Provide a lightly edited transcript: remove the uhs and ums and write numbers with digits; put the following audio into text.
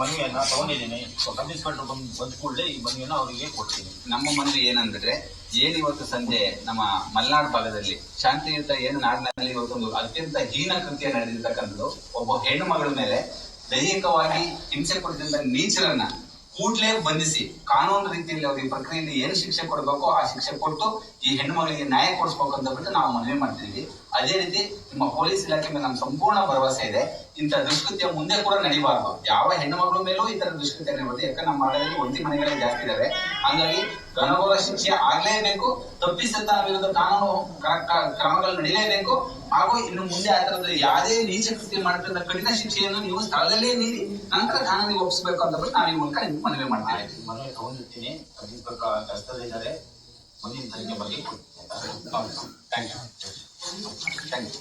ಮನವಿಯನ್ನ ತಗೊಂಡಿದ್ದೀನಿ. ಕಮಿಷನರ್ ಬಂದ ಕೂಡಲೇ ಈ ಮನವಿಯನ್ನ ಅವರಿಗೆ ಕೊಡ್ತೀನಿ. ನಮ್ಮ ಮನವಿ ಏನಂದ್ರೆ ಏನಿವತ್ತು ಸಂಜೆ ನಮ್ಮ ಮಲೆನಾಡು ಭಾಗದಲ್ಲಿ ಶಾಂತಿಯುತ ಏನು ನಾಡಿನಲ್ಲಿ ಇವತ್ತೊಂದು ಅತ್ಯಂತ ಹೀನ ಕೃತ್ಯ ನಡೆದಿರ್ತಕ್ಕಂಥದ್ದು, ಒಬ್ಬ ಹೆಣ್ಣು ಮಗಳ ಮೇಲೆ ದೈಹಿಕವಾಗಿ ಹಿಂಸೆ ಕೊಡ್ತಿದ್ದ ನೀಚರನ್ನ ಕೂಡ್ಲೇ ಬಂಧಿಸಿ ಕಾನೂನು ರೀತಿಯಲ್ಲಿ ಅವ್ರಿಗೆ ಪ್ರಕ್ರಿಯೆಯಲ್ಲಿ ಏನು ಶಿಕ್ಷೆ ಕೊಡಬೇಕು ಆ ಶಿಕ್ಷೆ ಕೊಟ್ಟು ಈ ಹೆಣ್ಣು ಮಗಳಿಗೆ ನ್ಯಾಯ ಕೊಡಿಸ್ಬೇಕು ಅಂತ ಬಿಟ್ಟು ನಾವು ಮನವಿ ಮಾಡ್ತಿದ್ವಿ. ಅದೇ ರೀತಿ ನಿಮ್ಮ ಪೊಲೀಸ್ ಇಲಾಖೆ ಮೇಲೆ ನಮ್ಮ ಸಂಪೂರ್ಣ ಭರವಸೆ ಇದೆ. ಇಂಥ ದುಷ್ಕೃತ್ಯ ಮುಂದೆ ಕೂಡ ನಡೀಬಾರ್ದು. ಯಾವ ಹೆಣ್ಣು ಮಗಳ ಮೇಲೂ ಈ ತರ ದುಷ್ಕೃತ್ಯ ನಡೀಬಾರ್ದು. ಯಾಕಂದ್ರೆ ನಮ್ಮ ಭಾಗದಲ್ಲಿ ಒಂಟಿ ಮನೆಗಳೇ ಜಾಸ್ತಿ ಇದಾವೆ. ಹಂಗಾಗಿ ಘನಘೋರ ಶಿಕ್ಷೆ ಆಗ್ಲೇಬೇಕು. ತಪ್ಪಿಸದ ವಿರುದ್ಧ ಕಾನೂನು ಕ್ರಮಗಳು ನಡೀಲೇಬೇಕು. ಹಾಗೂ ಇನ್ನು ಮುಂದೆ ಆ ತರದ ಯಾವುದೇ ನೀಚ ಕೃತ್ಯ ಮಾಡಿದ ಕಠಿಣ ಶಿಕ್ಷೆಯನ್ನು ನೀವು ಸ್ಥಳದಲ್ಲೇ ನೀಡಿ ನಂತರ ಕಾನೂನಿಗೆ ಒಪ್ಪಿಸಬೇಕು ಅಂತ ಬಿಟ್ಟು ನಾವು ಈ ಮೂಲಕ ನಿಮ್ಗೆ ಮನವಿ ಮಾಡ್ತೀವಿ. ಮನವಿ ತಗೊಂಡಿರ್ತೀನಿ. ಕಷ್ಟದಲ್ಲಿದ್ದಾರೆ. ಮುಂದಿನ ತನಿಖೆ ಬಗ್ಗೆ ಕೊಡ್ತೀನಿ. Thank you.